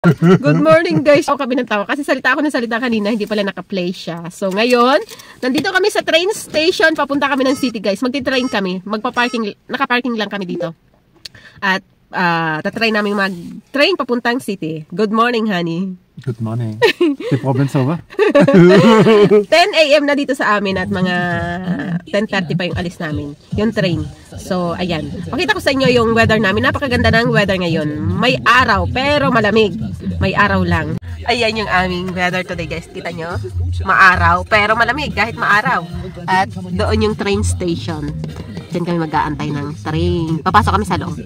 Good morning guys. Ako kami ng tawa kasi salita ako ng salita kanina, hindi pala naka-play siya. So ngayon, nandito kami sa train station, papunta kami ng city guys. Magti-train kami, naka-parking lang kami dito. At tatry namin mag-train papuntang city. Good morning, honey. Good morning. The problem's over? 10 AM na dito sa amin at mga 10:30 pa yung alis namin. Yung train. So, ayan. Pakita ko sa inyo yung weather namin. Napakaganda ng weather ngayon. May araw, pero malamig. May araw lang. Ayan yung aming weather today, guys. Kita nyo? Maaraw, pero malamig kahit maaraw. At doon yung train station. Diyan kami mag-aantay ng train. Papasok kami sa loob.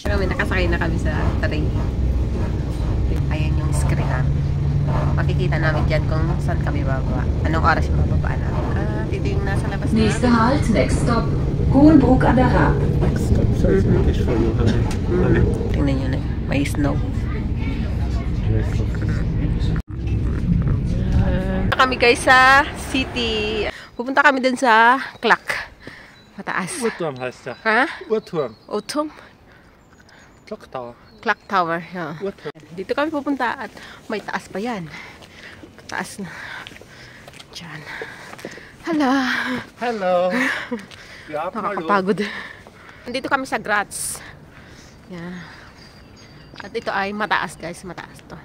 Nakasakay na kami sa train. Ayan yung screen namin. Makikita namin dyan kung saan kami bababa. Anong oras yung bababa namin. Dito yung nasa labas na. Nächster Halt, next stop. Hohenbruck an der Raab. Next stop. So it's wirklich for you, honey. Tingnan nyo na. May snow. Kami guys sa city. Pupunta kami dun sa clock. Mataas. Uhrturm heißt der. Ha? Uhrturm. Uhrturm? Clock Tower. Clock Tower. Yeah. Uhrturm. Dito kami pupunta at may taas pa yan. Taas na. Diyan. Hello. Hello. Nakakapagod. Dito kami sa Graz. Yeah. At ito ay mataas guys. Mataas to.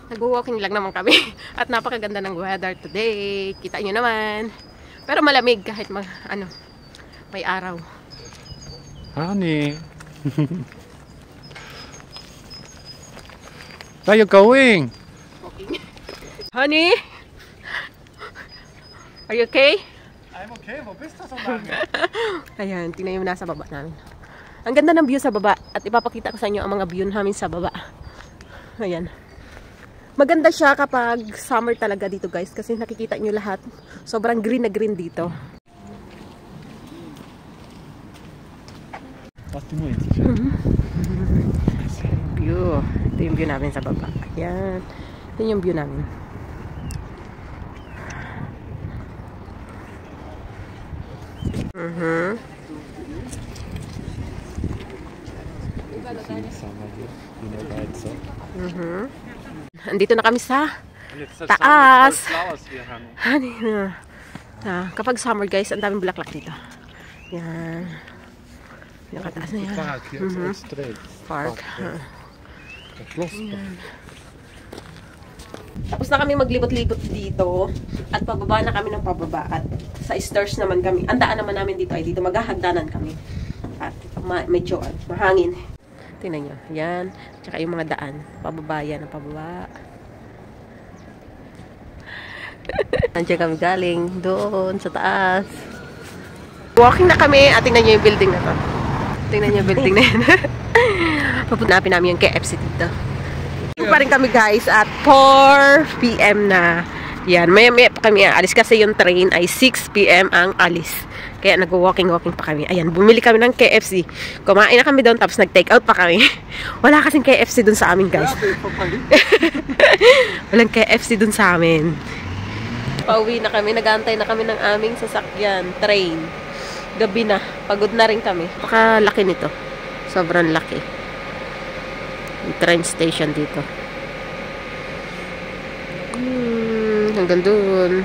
Nag-walking lang naman kami. At napakaganda ng weather today. Kita nyo naman. Pero malamig kahit may araw. Honey. Where are you going? Walking. Honey? Are you okay? I'm okay. Wo bist du so lange? Ayan, tingnan yung nasa baba namin. Ang ganda ng view sa baba. At ipapakita ko sa inyo ang mga view namin sa baba. Ayan. Maganda siya kapag summer talaga dito guys. Kasi nakikita nyo lahat. Sobrang green na green dito. View. Ito yung view namin sa baba. Ayan. Ito yung view namin. Andito na kami sa taas. Kapag summer guys, ang daming bulaklak dito. Yan. Yung kataas na yan. Park. Tapos na kami maglibot-libot dito. At pababa na kami ng pababa. At sa stairs naman kami. Ang daan naman namin dito ay dito. Maghahagdanan kami. At medyo mahangin. Tingnan nyo. Yan. Tsaka yung mga daan. Pababa yan. Ang pababa. Nandiyan kami galing. Doon sa taas. Walking na kami. At tingnan nyo yung building na to. Tingnan nyo yung building na yan. Papunapin namin yung KFC dito. Pa rin kami guys at 4 PM na. Yan. Maya-maya pa kami alis kasi yung train ay 6 PM ang alis. Kaya nag-walking pa kami. Ayan, bumili kami ng KFC. Kumain na kami doon, tapos nag-take out pa kami. Wala kasing KFC doon sa amin, guys. Walang KFC doon sa amin. Pauwi na kami, nag-aantay na kami ng aming sasakyan, train. Gabi na, pagod na rin kami. Pakalaki nito. Sobrang laki. Yung train station dito. Hanggang doon.